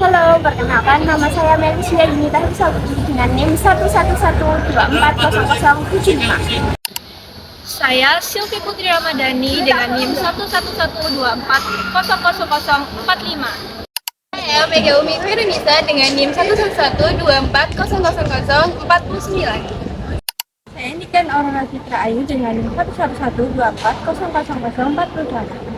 Halo, perkenalkan nama saya Melisya Yunita Hussaudi dengan NIM 111240075. Saya Sylvie Putri Ramadhani dengan NIM 111240045. Saya Mega Umi Firunisa dengan NIM 111240049. Saya Niken Aurora Citra Ayu dengan NIM 111240048.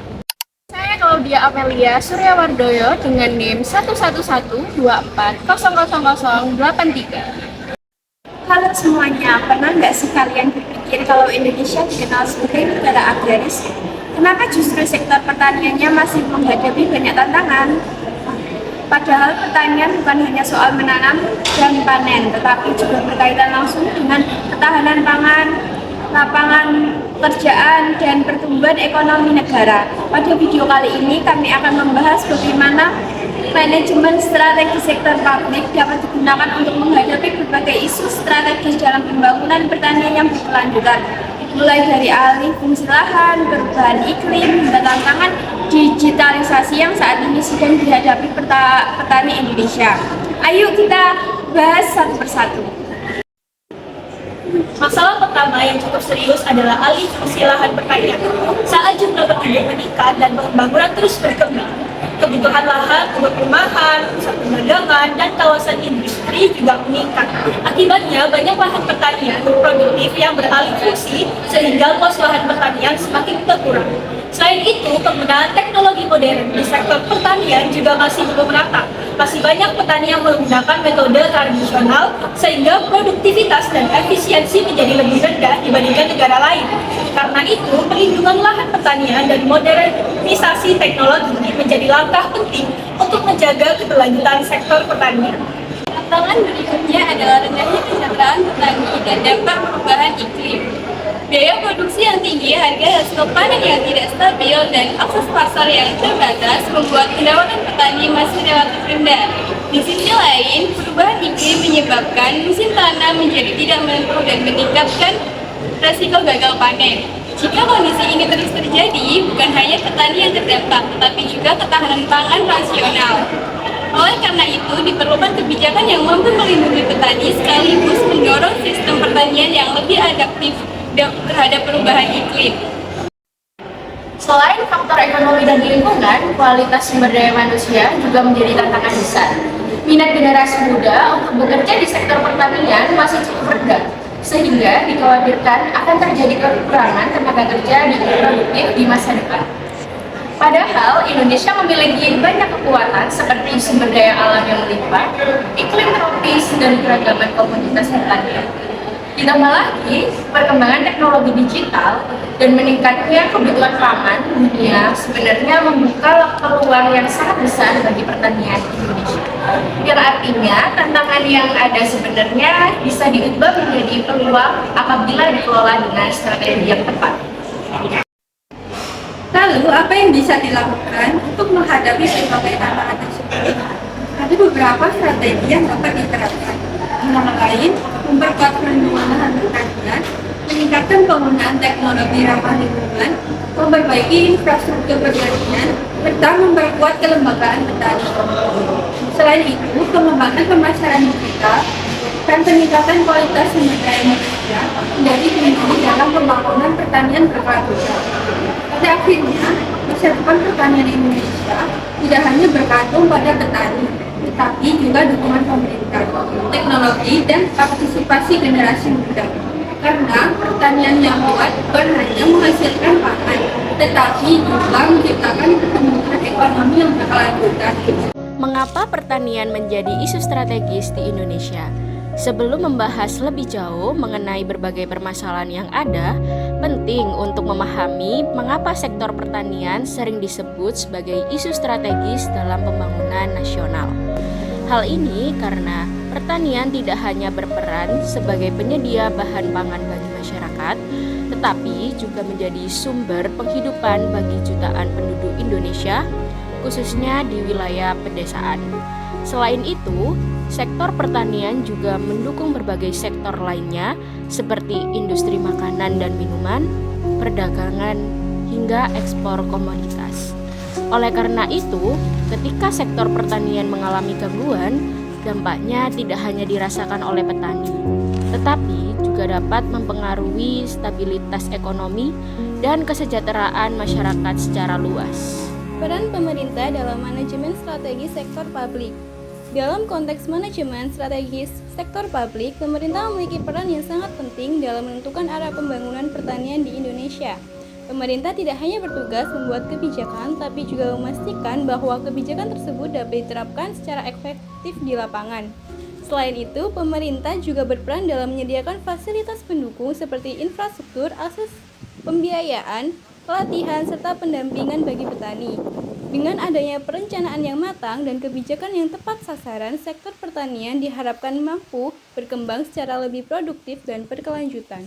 Saya Claudia Amelia Suryawardoyo dengan NIM 11124000083. Halo semuanya, pernah nggak sih kalian berpikir kalau Indonesia dikenal sebagai negara agraris? Kenapa justru sektor pertaniannya masih menghadapi banyak tantangan? Padahal pertanian bukan hanya soal menanam dan panen, tetapi juga berkaitan langsung dengan ketahanan pangan, lapangan pekerjaan, dan pertumbuhan ekonomi negara. Pada video kali ini kami akan membahas bagaimana manajemen strategi sektor publik dapat digunakan untuk menghadapi berbagai isu strategis dalam pembangunan pertanian yang berkelanjutan, mulai dari alih fungsi lahan, perubahan iklim, hingga tantangan digitalisasi yang saat ini sedang dihadapi petani Indonesia. Ayo kita bahas satu persatu. Masalah pertama yang cukup serius adalah alih fungsi lahan pertanian. Saat jumlah penduduk meningkat dan pembangunan terus berkembang, kebutuhan lahan untuk perumahan, pusat perdagangan, dan kawasan industri juga meningkat. Akibatnya, banyak lahan pertanian produktif yang beralih fungsi sehingga luas lahan pertanian semakin berkurang. Selain itu, penggunaan teknologi modern di sektor pertanian juga masih belum merata. Masih banyak petani yang menggunakan metode tradisional sehingga produktivitas dan efisiensi menjadi lebih rendah dibandingkan negara lain. Karena itu, perlindungan lahan pertanian dan modernisasi teknologi menjadi langkah penting untuk menjaga keberlanjutan sektor pertanian. Tantangan berikutnya adalah rendahnya kesejahteraan petani dan dampak perubahan iklim. Biaya produksi yang tinggi, harga hasil panen yang tidak stabil, dan akses pasar yang terbatas membuat pendapatan petani masih relatif rendah. Di sisi lain, perubahan iklim menyebabkan musim tanam menjadi tidak menentu dan meningkatkan resiko gagal panen. Jika kondisi ini terus terjadi, bukan hanya petani yang terdampak, tetapi juga ketahanan pangan nasional. Oleh karena itu, diperlukan kebijakan yang mampu melindungi petani sekaligus mendorong sistem pertanian yang lebih adaptif terhadap perubahan iklim. Selain faktor ekonomi dan lingkungan, kualitas sumber daya manusia juga menjadi tantangan besar. Minat generasi muda untuk bekerja di sektor pertanian masih cukup rendah, sehingga dikhawatirkan akan terjadi kekurangan tenaga kerja di produktif di masa depan. Padahal Indonesia memiliki banyak kekuatan seperti sumber daya alam yang melimpah, iklim tropis, dan keragaman komoditas pertanian. Ditambah lagi, perkembangan teknologi digital dan meningkatnya kebutuhan pangan dunia sebenarnya membuka peluang yang sangat besar bagi pertanian Indonesia. Yang artinya, tantangan yang ada sebenarnya bisa diubah menjadi peluang apabila dikelola dengan strategi yang tepat. Lalu, apa yang bisa dilakukan untuk menghadapi berbagai tantangan tersebut? Ada beberapa strategi yang dapat diterapkan. Antara lain, memperkuat perlindungan lahan pertanian, meningkatkan penggunaan teknologi ramah lingkungan, memperbaiki infrastruktur pertanian, serta memperkuat kelembagaan petani. Selain itu, pengembangan pemasaran digital dan peningkatan kualitas sumber daya manusia menjadi kunci dalam pembangunan pertanian berkelanjutan. Pada akhirnya, masa depan pertanian Indonesia tidak hanya bergantung pada petani, tetapi juga dukungan pemerintah, teknologi, dan partisipasi generasi muda. Karena pertanian yang kuat bukan hanya menghasilkan pangan, tetapi juga menciptakan pertumbuhan ekonomi yang berkelanjutan. Mengapa pertanian menjadi isu strategis di Indonesia? Sebelum membahas lebih jauh mengenai berbagai permasalahan yang ada, penting untuk memahami mengapa sektor pertanian sering disebut sebagai isu strategis dalam pembangunan nasional. Hal ini karena pertanian tidak hanya berperan sebagai penyedia bahan pangan bagi masyarakat, tetapi juga menjadi sumber penghidupan bagi jutaan penduduk Indonesia, khususnya di wilayah pedesaan. Selain itu, sektor pertanian juga mendukung berbagai sektor lainnya seperti industri makanan dan minuman, perdagangan, hingga ekspor komoditas. Oleh karena itu, Ketika sektor pertanian mengalami gangguan, dampaknya tidak hanya dirasakan oleh petani, tetapi juga dapat mempengaruhi stabilitas ekonomi dan kesejahteraan masyarakat secara luas. Peran pemerintah dalam manajemen strategi sektor publik. Dalam konteks manajemen strategis sektor publik, pemerintah memiliki peran yang sangat penting dalam menentukan arah pembangunan pertanian di Indonesia. Pemerintah tidak hanya bertugas membuat kebijakan, tapi juga memastikan bahwa kebijakan tersebut dapat diterapkan secara efektif di lapangan. Selain itu, pemerintah juga berperan dalam menyediakan fasilitas pendukung seperti infrastruktur, akses pembiayaan, pelatihan, serta pendampingan bagi petani. Dengan adanya perencanaan yang matang dan kebijakan yang tepat sasaran, sektor pertanian diharapkan mampu berkembang secara lebih produktif dan berkelanjutan.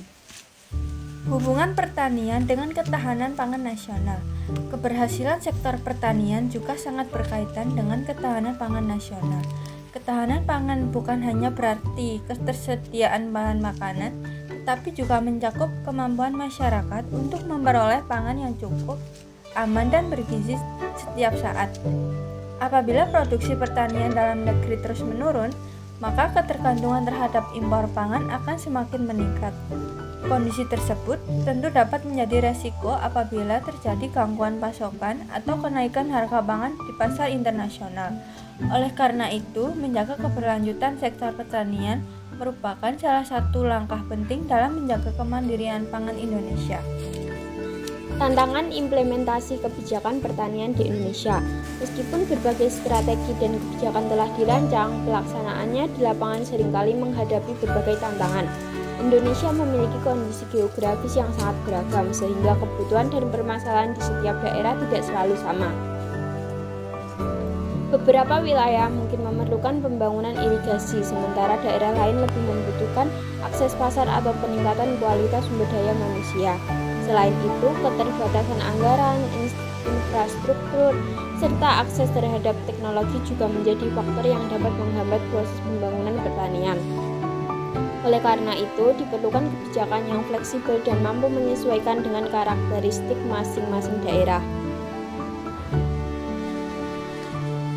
Hubungan pertanian dengan ketahanan pangan nasional. Keberhasilan sektor pertanian juga sangat berkaitan dengan ketahanan pangan nasional. Ketahanan pangan bukan hanya berarti ketersediaan bahan makanan, tetapi juga mencakup kemampuan masyarakat untuk memperoleh pangan yang cukup, aman dan bergizi setiap saat. Apabila produksi pertanian dalam negeri terus menurun, maka ketergantungan terhadap impor pangan akan semakin meningkat. Kondisi tersebut tentu dapat menjadi resiko apabila terjadi gangguan pasokan atau kenaikan harga pangan di pasar internasional. Oleh karena itu, menjaga keberlanjutan sektor pertanian merupakan salah satu langkah penting dalam menjaga kemandirian pangan Indonesia. Tantangan implementasi kebijakan pertanian di Indonesia. Meskipun berbagai strategi dan kebijakan telah dirancang, pelaksanaannya di lapangan seringkali menghadapi berbagai tantangan. Indonesia memiliki kondisi geografis yang sangat beragam, sehingga kebutuhan dan permasalahan di setiap daerah tidak selalu sama. Beberapa wilayah mungkin memerlukan pembangunan irigasi, sementara daerah lain lebih membutuhkan akses pasar atau peningkatan kualitas sumber daya manusia. Selain itu, keterbatasan anggaran, infrastruktur, serta akses terhadap teknologi juga menjadi faktor yang dapat menghambat proses pembangunan pertanian. Oleh karena itu, diperlukan kebijakan yang fleksibel dan mampu menyesuaikan dengan karakteristik masing-masing daerah.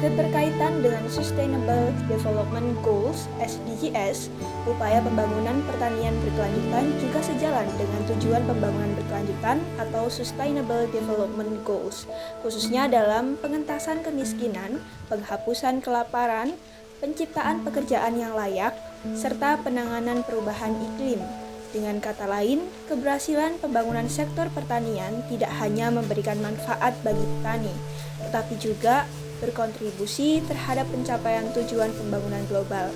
Keterkaitan dengan Sustainable Development Goals (SDGs), upaya pembangunan pertanian berkelanjutan juga sejalan dengan tujuan pembangunan berkelanjutan atau Sustainable Development Goals, khususnya dalam pengentasan kemiskinan, penghapusan kelaparan, penciptaan pekerjaan yang layak, serta penanganan perubahan iklim. Dengan kata lain, keberhasilan pembangunan sektor pertanian tidak hanya memberikan manfaat bagi petani, tetapi juga berkontribusi terhadap pencapaian tujuan pembangunan global.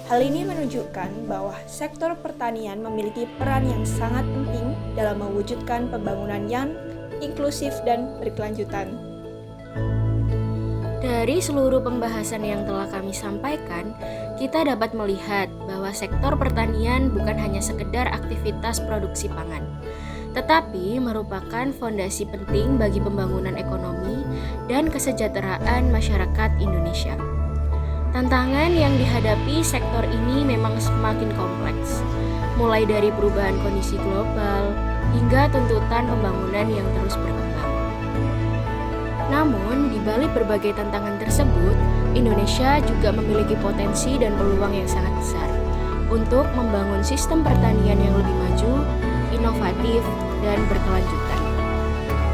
Hal ini menunjukkan bahwa sektor pertanian memiliki peran yang sangat penting dalam mewujudkan pembangunan yang inklusif dan berkelanjutan. Dari seluruh pembahasan yang telah kami sampaikan, kita dapat melihat bahwa sektor pertanian bukan hanya sekedar aktivitas produksi pangan, tetapi merupakan fondasi penting bagi pembangunan ekonomi dan kesejahteraan masyarakat Indonesia. Tantangan yang dihadapi sektor ini memang semakin kompleks, mulai dari perubahan kondisi global hingga tuntutan pembangunan yang terus berkembang. Namun, di balik berbagai tantangan tersebut, Indonesia juga memiliki potensi dan peluang yang sangat besar untuk membangun sistem pertanian yang lebih maju, inovatif, dan berkelanjutan.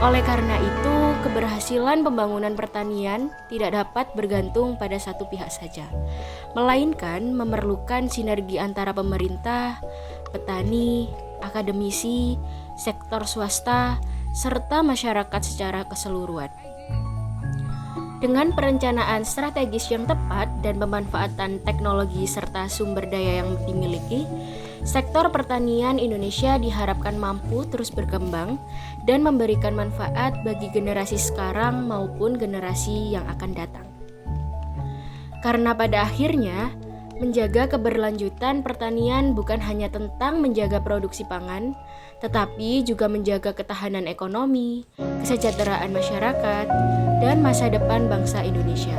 Oleh karena itu, keberhasilan pembangunan pertanian tidak dapat bergantung pada satu pihak saja, melainkan memerlukan sinergi antara pemerintah, petani, akademisi, sektor swasta, serta masyarakat secara keseluruhan. Dengan perencanaan strategis yang tepat dan pemanfaatan teknologi serta sumber daya yang dimiliki, sektor pertanian Indonesia diharapkan mampu terus berkembang dan memberikan manfaat bagi generasi sekarang maupun generasi yang akan datang. Karena pada akhirnya, menjaga keberlanjutan pertanian bukan hanya tentang menjaga produksi pangan, tetapi juga menjaga ketahanan ekonomi, kesejahteraan masyarakat, dan masa depan bangsa Indonesia.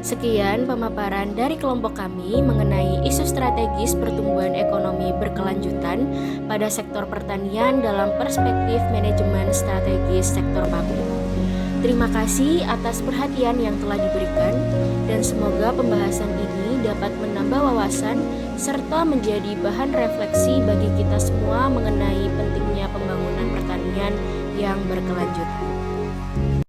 Sekian pemaparan dari kelompok kami mengenai isu strategis pertumbuhan ekonomi berkelanjutan pada sektor pertanian dalam perspektif manajemen strategis sektor publik. Terima kasih atas perhatian yang telah diberikan, dan semoga pembahasan ini dapat menambah wawasan serta menjadi bahan refleksi bagi kita semua mengenai pentingnya pembangunan pertanian yang berkelanjutan.